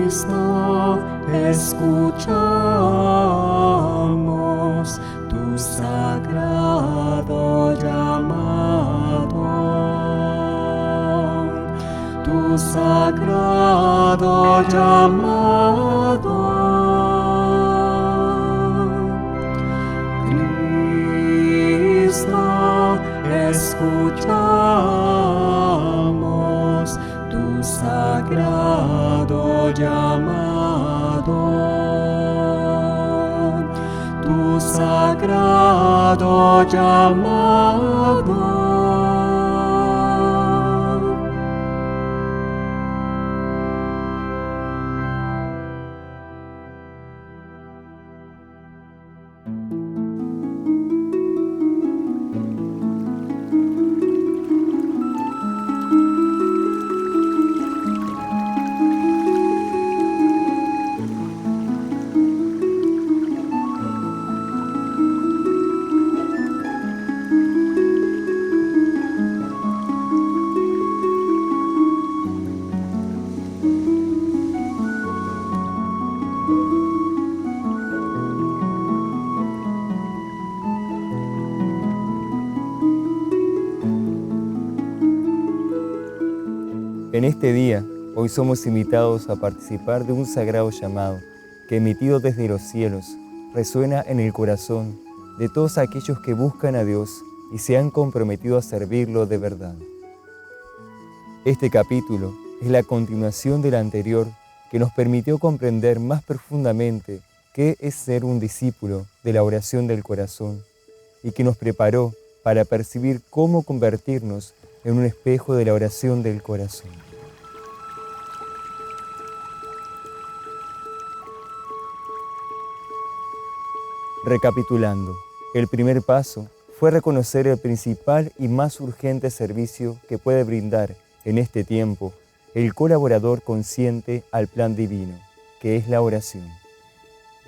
Cristo, escuchamos tu sagrado llamado, tu sagrado llamado. Cristo, escuchamos tu sagrado llamado, tu sagrado llamado. En este día, hoy somos invitados a participar de un sagrado llamado que, emitido desde los cielos, resuena en el corazón de todos aquellos que buscan a Dios y se han comprometido a servirlo de verdad. Este capítulo es la continuación del anterior que nos permitió comprender más profundamente qué es ser un discípulo de la oración del corazón y que nos preparó para percibir cómo convertirnos en un espejo de la oración del corazón. Recapitulando, el primer paso fue reconocer el principal y más urgente servicio que puede brindar en este tiempo el colaborador consciente al plan divino, que es la oración.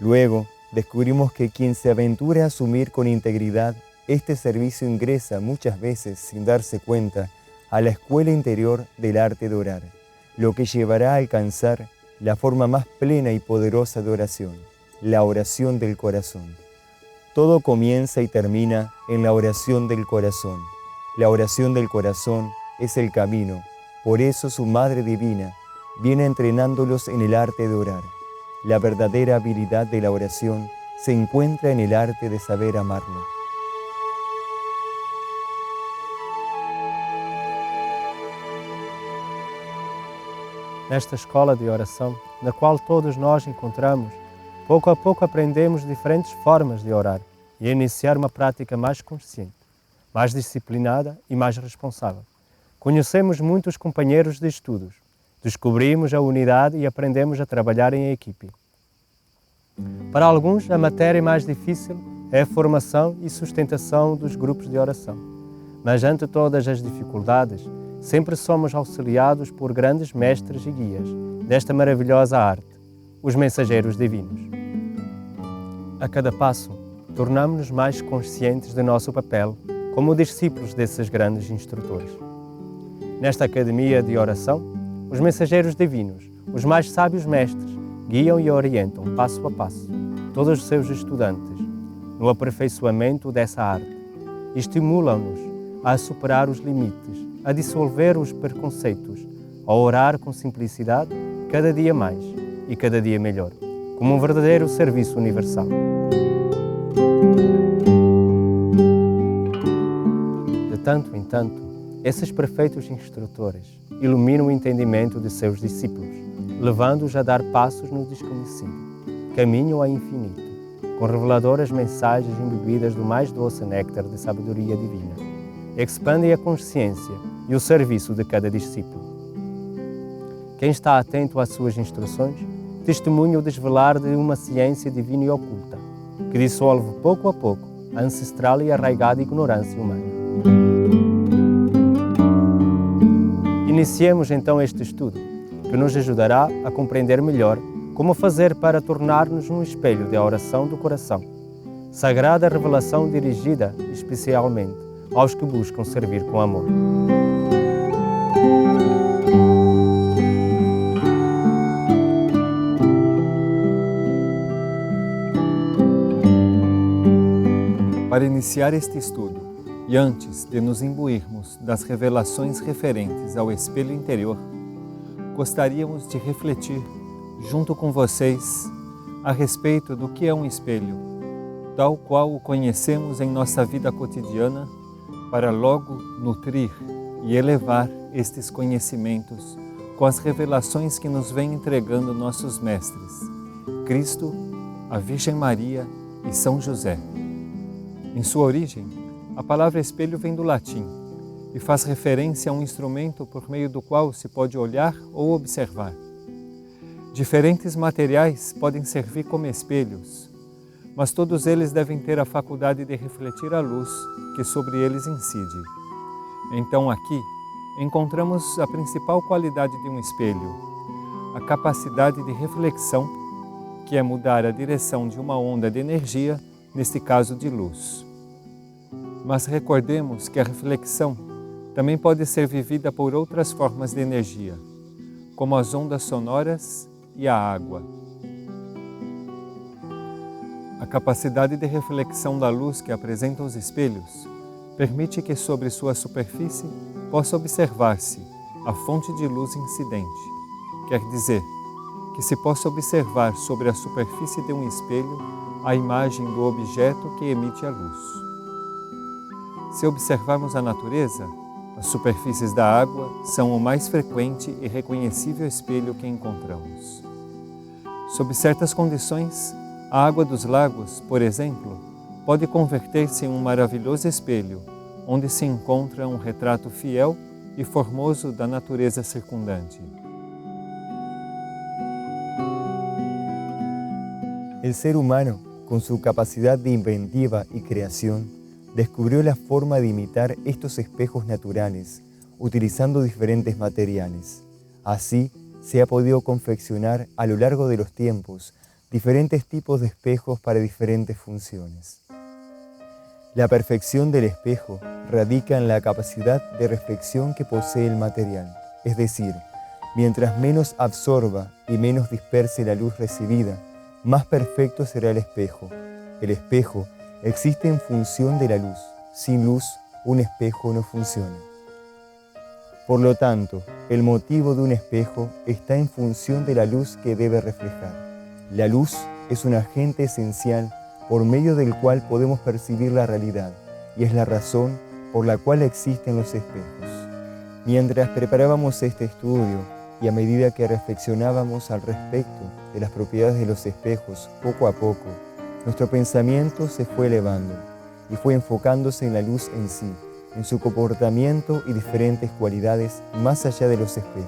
Luego, descubrimos que quien se aventura a asumir con integridad este servicio ingresa muchas veces, sin darse cuenta, a la escuela interior del arte de orar, lo que llevará a alcanzar la forma más plena y poderosa de oración, la oración del corazón. Todo comienza y termina en la oración del corazón. La oración del corazón es el camino, por eso su Madre Divina viene entrenándolos en el arte de orar. La verdadera habilidad de la oración se encuentra en el arte de saber amarla. Nesta escola de oração, na qual todos nós encontramos, pouco a pouco aprendemos diferentes formas de orar e a iniciar uma prática mais consciente, mais disciplinada e mais responsável. Conhecemos muitos companheiros de estudos, descobrimos a unidade e aprendemos a trabalhar em equipe. Para alguns, a matéria mais difícil é a formação e sustentação dos grupos de oração. Mas ante todas as dificuldades, sempre somos auxiliados por grandes mestres e guias desta maravilhosa arte, os mensageiros divinos. A cada passo, tornamos-nos mais conscientes de nosso papel como discípulos desses grandes instrutores. Nesta academia de oração, os mensageiros divinos, os mais sábios mestres, guiam e orientam passo a passo todos os seus estudantes no aperfeiçoamento dessa arte e estimulam-nos a superar os limites, a dissolver os preconceitos, a orar com simplicidade cada dia mais e cada dia melhor, como um verdadeiro serviço universal. De tanto em tanto, esses perfeitos instrutores iluminam o entendimento de seus discípulos, levando-os a dar passos no desconhecido, caminho ao infinito, com reveladoras mensagens embebidas do mais doce néctar de sabedoria divina. Expandem a consciência e o serviço de cada discípulo. Quem está atento às suas instruções, testemunha o desvelar de uma ciência divina e oculta, que dissolve pouco a pouco a ancestral e arraigada ignorância humana. Iniciemos então este estudo, que nos ajudará a compreender melhor como fazer para tornar-nos um espelho da oração do coração, sagrada revelação dirigida especialmente aos que buscam servir com amor. Para iniciar este estudo, e antes de nos imbuirmos das revelações referentes ao espelho interior, gostaríamos de refletir, junto com vocês, a respeito do que é um espelho, tal qual o conhecemos em nossa vida cotidiana, para logo nutrir e elevar estes conhecimentos com as revelações que nos vêm entregando nossos mestres, Cristo, a Virgem Maria e São José. Em sua origem, a palavra espelho vem do latim e faz referência a um instrumento por meio do qual se pode olhar ou observar. Diferentes materiais podem servir como espelhos, mas todos eles devem ter a faculdade de refletir a luz que sobre eles incide. Então aqui encontramos a principal qualidade de um espelho, a capacidade de reflexão, que é mudar a direção de uma onda de energia, neste caso de luz. Mas recordemos que a reflexão também pode ser vivida por outras formas de energia, como as ondas sonoras e a água. A capacidade de reflexão da luz que apresentam os espelhos permite que sobre sua superfície possa observar-se a fonte de luz incidente, quer dizer, que se possa observar sobre a superfície de um espelho a imagem do objeto que emite a luz. Se observarmos a natureza, as superfícies da água são o mais frequente e reconhecível espelho que encontramos. Sob certas condições, a água dos lagos, por exemplo, pode converter-se em um maravilhoso espelho, onde se encontra um retrato fiel e formoso da natureza circundante. El ser humano, con su capacidad de inventiva y creación, descubrió la forma de imitar estos espejos naturales, utilizando diferentes materiales. Así, se ha podido confeccionar a lo largo de los tiempos diferentes tipos de espejos para diferentes funciones. La perfección del espejo radica en la capacidad de reflexión que posee el material, es decir, mientras menos absorba y menos disperse la luz recibida, más perfecto será el espejo. El espejo existe en función de la luz. Sin luz, un espejo no funciona. Por lo tanto, el motivo de un espejo está en función de la luz que debe reflejar. La luz es un agente esencial por medio del cual podemos percibir la realidad y es la razón por la cual existen los espejos. Mientras preparábamos este estudio y a medida que reflexionábamos al respecto de las propiedades de los espejos poco a poco, nuestro pensamiento se fue elevando y fue enfocándose en la luz en sí, en su comportamiento y diferentes cualidades más allá de los espejos.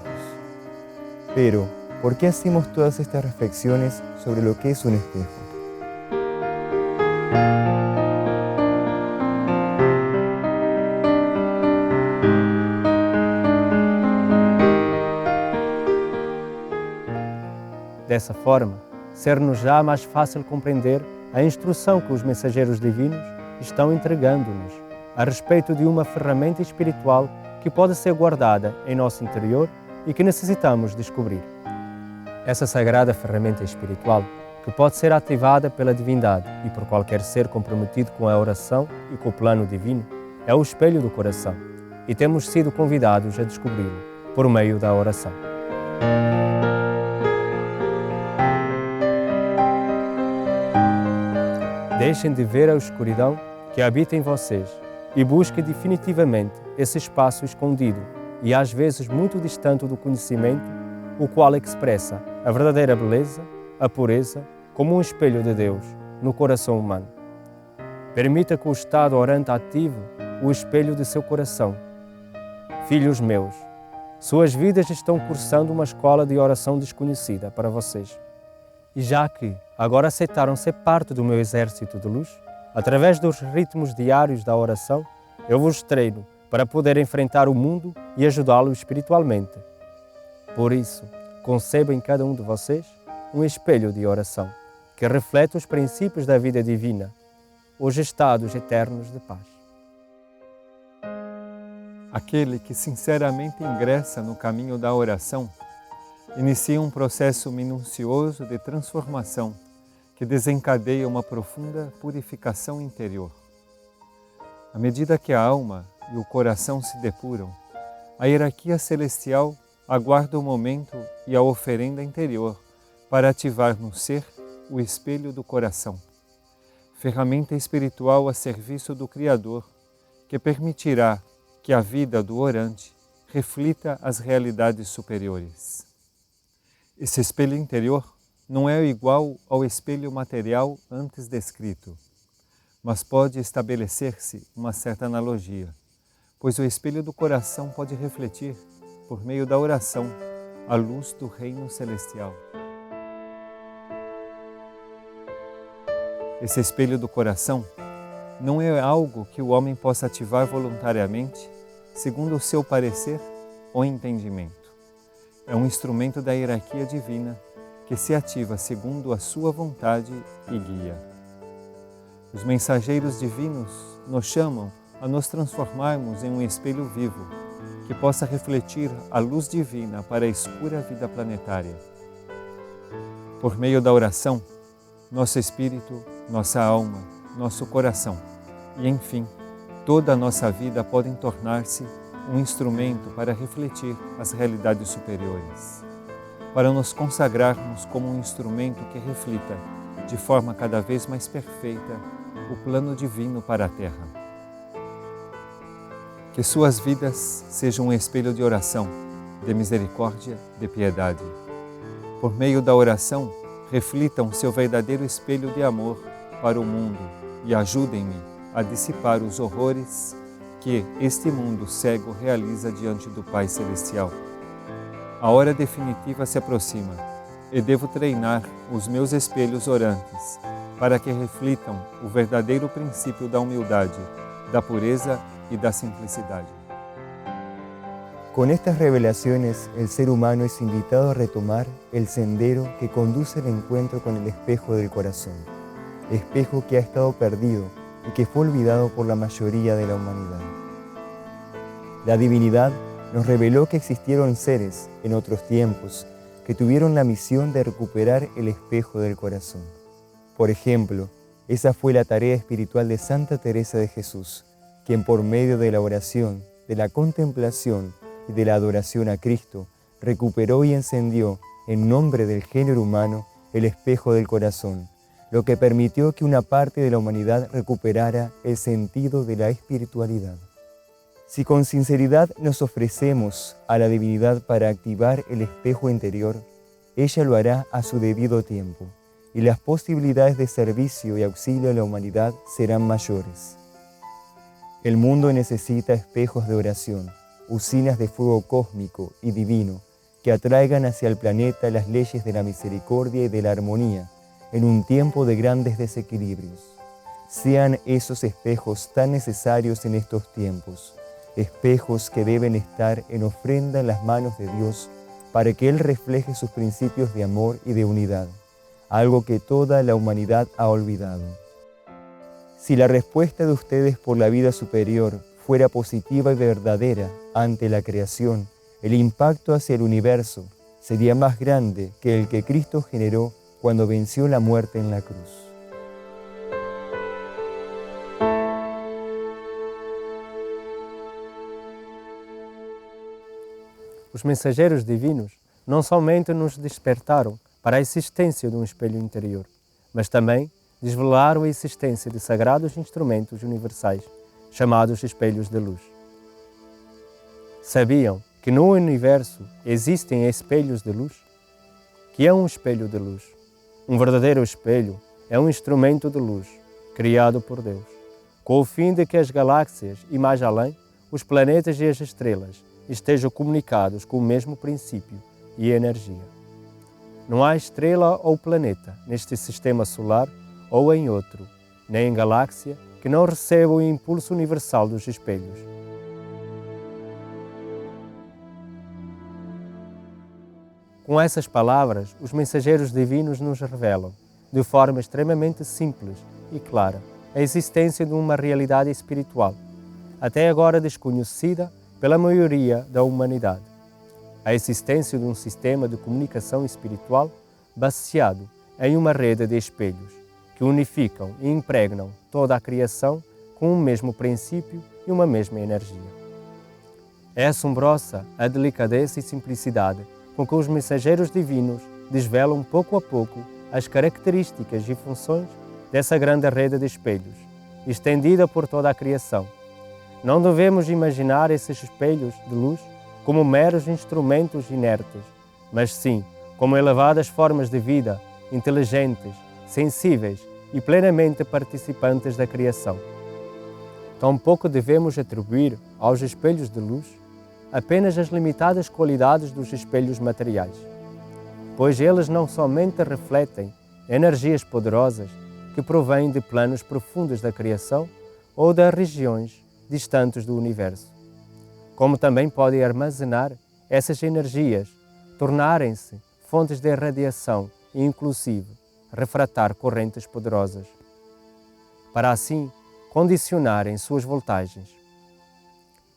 Pero, ¿por qué hacemos todas estas reflexiones sobre lo que es un espejo? Dessa forma, ser-nos já mais fácil compreender a instrução que os mensageiros divinos estão entregando-nos a respeito de uma ferramenta espiritual que pode ser guardada em nosso interior e que necessitamos descobrir. Essa sagrada ferramenta espiritual, que pode ser ativada pela divindade e por qualquer ser comprometido com a oração e com o plano divino, é o espelho do coração, e temos sido convidados a descobri-lo por meio da oração. Deixem de ver a escuridão que habita em vocês e busquem definitivamente esse espaço escondido e às vezes muito distante do conhecimento, o qual expressa a verdadeira beleza, a pureza, como um espelho de Deus no coração humano. Permita que o estado orante ative o espelho de seu coração. Filhos meus, suas vidas estão cursando uma escola de oração desconhecida para vocês. E já que agora aceitaram ser parte do meu exército de luz, através dos ritmos diários da oração, eu vos treino para poder enfrentar o mundo e ajudá-lo espiritualmente. Por isso, conceba em cada um de vocês um espelho de oração, que reflete os princípios da vida divina, os estados eternos de paz. Aquele que sinceramente ingressa no caminho da oração inicia um processo minucioso de transformação que desencadeia uma profunda purificação interior. À medida que a alma e o coração se depuram, a hierarquia celestial aguarda o momento e a oferenda interior para ativar no ser o espelho do coração, ferramenta espiritual a serviço do Criador, que permitirá que a vida do orante reflita as realidades superiores. Esse espelho interior não é igual ao espelho material antes descrito, mas pode estabelecer-se uma certa analogia, pois o espelho do coração pode refletir, por meio da oração, a luz do reino celestial. Esse espelho do coração não é algo que o homem possa ativar voluntariamente, segundo o seu parecer ou entendimento. É um instrumento da hierarquia divina que se ativa segundo a sua vontade e guia. Os mensageiros divinos nos chamam a nos transformarmos em um espelho vivo que possa refletir a luz divina para a escura vida planetária. Por meio da oração, nosso espírito, nossa alma, nosso coração e, enfim, toda a nossa vida podem tornar-se um instrumento para refletir as realidades superiores, para nos consagrarmos como um instrumento que reflita, de forma cada vez mais perfeita, o plano divino para a Terra. Que suas vidas sejam um espelho de oração, de misericórdia, de piedade. Por meio da oração, reflitam seu verdadeiro espelho de amor para o mundo e ajudem-me a dissipar os horrores que este mundo cego realiza diante do Pai Celestial. A hora definitiva se aproxima e devo treinar os meus espelhos orantes para que reflitam o verdadeiro princípio da humildade, da pureza y da simplicidad. Con estas revelaciones, el ser humano es invitado a retomar el sendero que conduce al encuentro con el espejo del corazón, espejo que ha estado perdido y que fue olvidado por la mayoría de la humanidad. La divinidad nos reveló que existieron seres en otros tiempos que tuvieron la misión de recuperar el espejo del corazón. Por ejemplo, esa fue la tarea espiritual de Santa Teresa de Jesús, quien por medio de la oración, de la contemplación y de la adoración a Cristo, recuperó y encendió, en nombre del género humano, el espejo del corazón, lo que permitió que una parte de la humanidad recuperara el sentido de la espiritualidad. Si con sinceridad nos ofrecemos a la divinidad para activar el espejo interior, ella lo hará a su debido tiempo, y las posibilidades de servicio y auxilio a la humanidad serán mayores. El mundo necesita espejos de oración, usinas de fuego cósmico y divino que atraigan hacia el planeta las leyes de la misericordia y de la armonía en un tiempo de grandes desequilibrios. Sean esos espejos tan necesarios en estos tiempos, espejos que deben estar en ofrenda en las manos de Dios para que Él refleje sus principios de amor y de unidad, algo que toda la humanidad ha olvidado. Si la respuesta de ustedes por la vida superior fuera positiva y verdadera ante la creación, el impacto hacia el universo sería más grande que el que Cristo generó cuando venció la muerte en la cruz. Os mensageiros divinos não somente nos despertaram para a existência de um espelho interior, mas também desvelaram a existência de sagrados instrumentos universais, chamados espelhos de luz. Sabiam que no universo existem espelhos de luz? Que é um espelho de luz? Um verdadeiro espelho é um instrumento de luz, criado por Deus, com o fim de que as galáxias e mais além, os planetas e as estrelas estejam comunicados com o mesmo princípio e energia. Não há estrela ou planeta neste sistema solar ou em outro, nem em galáxia, que não receba o impulso universal dos espelhos. Com essas palavras, os mensageiros divinos nos revelam, de forma extremamente simples e clara, a existência de uma realidade espiritual, até agora desconhecida pela maioria da humanidade. A existência de um sistema de comunicação espiritual baseado em uma rede de espelhos que unificam e impregnam toda a criação com um mesmo princípio e uma mesma energia. É assombrosa a delicadeza e simplicidade com que os mensageiros divinos desvelam pouco a pouco as características e funções dessa grande rede de espelhos, estendida por toda a criação. Não devemos imaginar esses espelhos de luz como meros instrumentos inertes, mas sim como elevadas formas de vida, inteligentes, sensíveis e plenamente participantes da criação. Tampouco devemos atribuir aos espelhos de luz apenas as limitadas qualidades dos espelhos materiais, pois eles não somente refletem energias poderosas que provêm de planos profundos da criação ou das regiões distantes do universo, como também podem armazenar essas energias, tornarem-se fontes de radiação e, inclusive, refratar correntes poderosas, para assim condicionarem suas voltagens.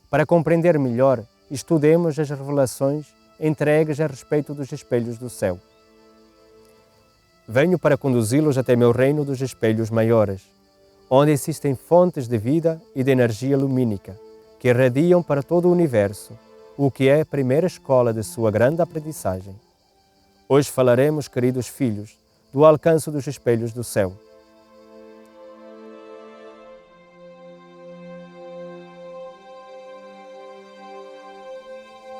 Para compreender melhor, estudemos as revelações entregues a respeito dos espelhos do céu. Venho para conduzi-los até meu reino dos espelhos maiores, onde existem fontes de vida e de energia lumínica, que irradiam para todo o universo, o que é a primeira escola de sua grande aprendizagem. Hoje falaremos, queridos filhos, do alcance dos espelhos do céu.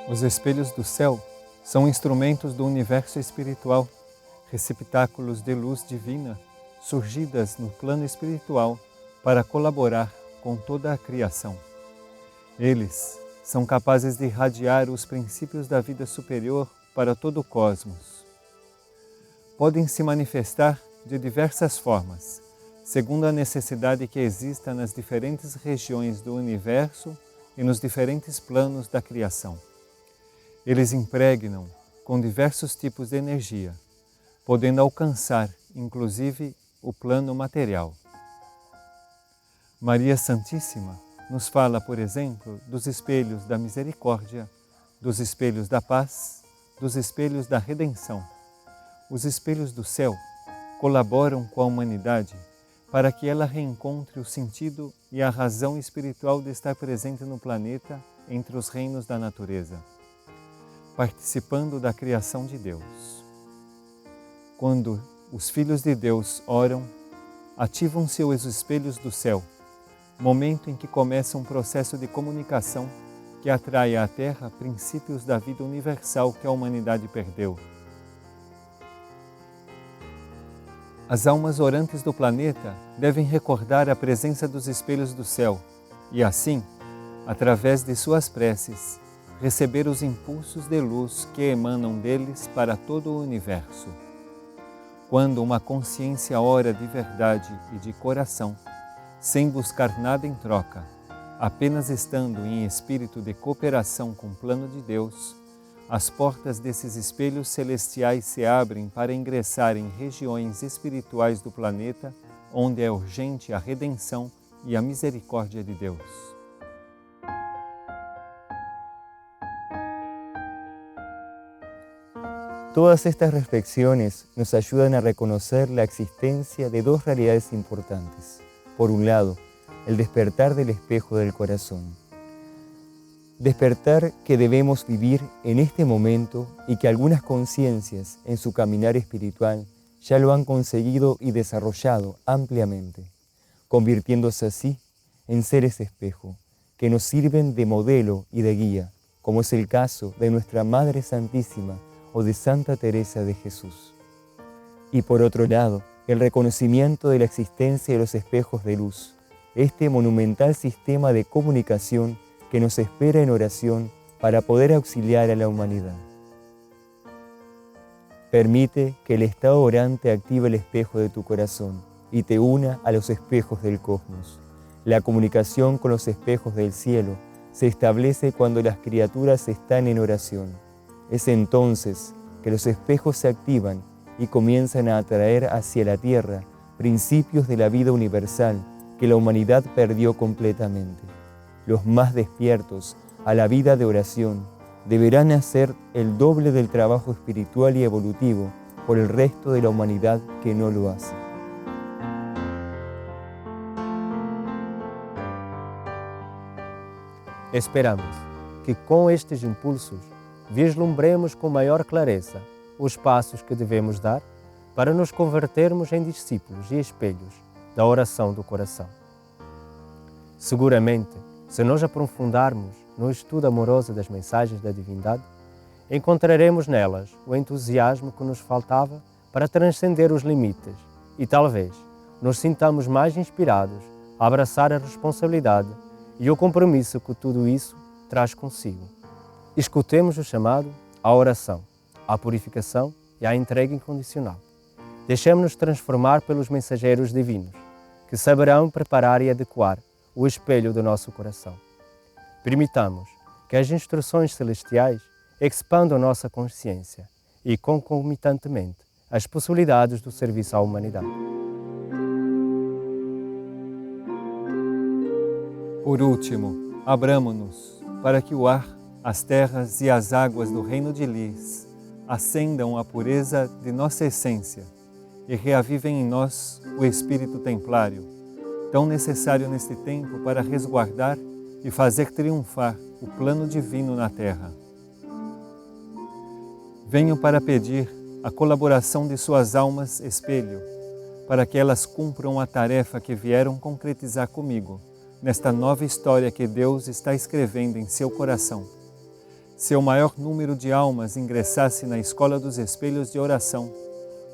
Os espelhos do céu são instrumentos do universo espiritual, receptáculos de luz divina, surgidas no plano espiritual para colaborar com toda a criação. Eles são capazes de irradiar os princípios da vida superior para todo o cosmos. Podem se manifestar de diversas formas, segundo a necessidade que exista nas diferentes regiões do universo e nos diferentes planos da criação. Eles impregnam com diversos tipos de energia, podendo alcançar, inclusive, o plano material. Maria Santíssima nos fala, por exemplo, dos espelhos da misericórdia, dos espelhos da paz, dos espelhos da redenção. Os espelhos do céu colaboram com a humanidade para que ela reencontre o sentido e a razão espiritual de estar presente no planeta entre os reinos da natureza, participando da criação de Deus. Quando os filhos de Deus oram, ativam-se os espelhos do céu, momento em que começa um processo de comunicação que atrai à Terra princípios da vida universal que a humanidade perdeu. As almas orantes do planeta devem recordar a presença dos espelhos do céu e, assim, através de suas preces, receber os impulsos de luz que emanam deles para todo o universo. Quando uma consciência ora de verdade e de coração, sem buscar nada em troca, apenas estando em espírito de cooperação com o plano de Deus, as portas desses espelhos celestiais se abrem para ingressar em regiões espirituais do planeta, onde é urgente a redenção e a misericórdia de Deus. Todas estas reflexiones nos ayudan a reconocer la existencia de dos realidades importantes. Por un lado, el despertar del espejo del corazón. Despertar que debemos vivir en este momento y que algunas conciencias en su caminar espiritual ya lo han conseguido y desarrollado ampliamente, convirtiéndose así en seres espejo, que nos sirven de modelo y de guía, como es el caso de nuestra Madre Santísima o de Santa Teresa de Jesús. Y por otro lado, el reconocimiento de la existencia de los espejos de luz, este monumental sistema de comunicación que nos espera en oración para poder auxiliar a la humanidad. Permite que el estado orante active el espejo de tu corazón y te una a los espejos del cosmos. La comunicación con los espejos del cielo se establece cuando las criaturas están en oración. Es entonces que los espejos se activan y comienzan a atraer hacia la tierra principios de la vida universal que la humanidad perdió completamente. Los más despiertos a la vida de oración deberán hacer el doble del trabajo espiritual y evolutivo por el resto de la humanidad que no lo hace. Esperamos que com estes impulsos vislumbremos com maior clareza os passos que devemos dar para nos convertermos em discípulos e espelhos da oração do coração. Seguramente, se nos aprofundarmos no estudo amoroso das mensagens da divindade, encontraremos nelas o entusiasmo que nos faltava para transcender os limites e talvez nos sintamos mais inspirados a abraçar a responsabilidade e o compromisso que tudo isso traz consigo. Escutemos o chamado à oração, à purificação e à entrega incondicional. Deixemos-nos transformar pelos mensageiros divinos, que saberão preparar e adequar o espelho do nosso coração. Permitamos que as instruções celestiais expandam nossa consciência e, concomitantemente, as possibilidades do serviço à humanidade. Por último, abramo-nos para que o ar, as terras e as águas do reino de Lis acendam a pureza de nossa essência e reavivem em nós o espírito templário, tão necessário neste tempo para resguardar e fazer triunfar o plano divino na terra. Venho para pedir a colaboração de suas almas espelho, para que elas cumpram a tarefa que vieram concretizar comigo, nesta nova história que Deus está escrevendo em seu coração. Se o maior número de almas ingressasse na escola dos espelhos de oração,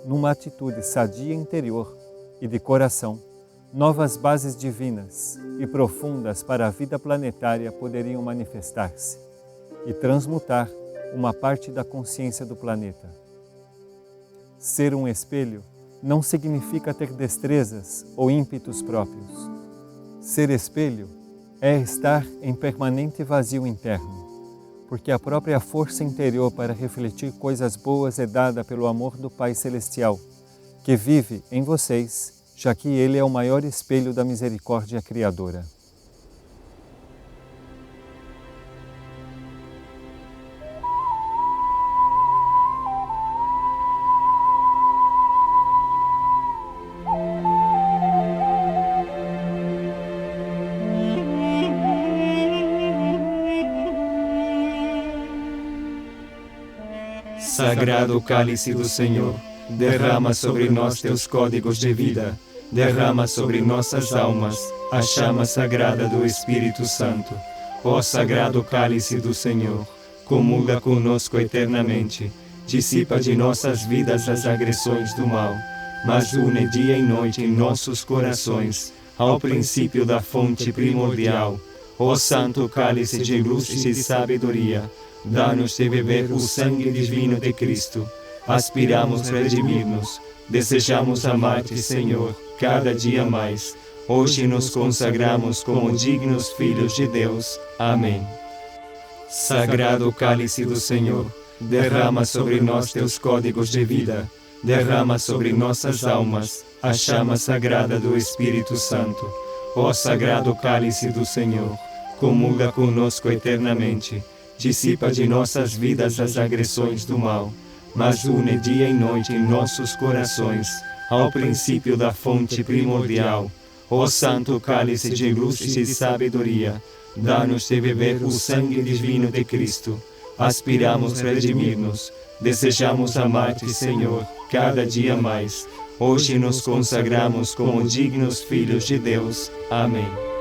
numa atitude sadia interior e de coração, novas bases divinas e profundas para a vida planetária poderiam manifestar-se e transmutar uma parte da consciência do planeta. Ser um espelho não significa ter destrezas ou ímpetos próprios. Ser espelho é estar em permanente vazio interno, porque a própria força interior para refletir coisas boas é dada pelo amor do Pai Celestial, que vive em vocês, já que Ele é o maior espelho da misericórdia criadora. Sagrado cálice do Senhor, derrama sobre nós teus códigos de vida, derrama sobre nossas almas a chama sagrada do Espírito Santo. Ó sagrado cálice do Senhor, comunga conosco eternamente, dissipa de nossas vidas as agressões do mal, mas une dia e noite em nossos corações ao princípio da fonte primordial. Ó santo cálice de luz e de sabedoria, dá-nos de beber o sangue divino de Cristo. Aspiramos redimir-nos, desejamos amar-te, Senhor, cada dia mais. Hoje nos consagramos como dignos filhos de Deus. Amém. Sagrado cálice do Senhor, derrama sobre nós teus códigos de vida, derrama sobre nossas almas a chama sagrada do Espírito Santo. Ó sagrado cálice do Senhor, comunga conosco eternamente, dissipa de nossas vidas as agressões do mal, mas une dia e noite em nossos corações ao princípio da fonte primordial. Ó santo cálice de luz e de sabedoria, dá-nos de beber o sangue divino de Cristo. Aspiramos redimir-nos, desejamos amar-te, Senhor, cada dia mais. Hoje nos consagramos como dignos filhos de Deus. Amém.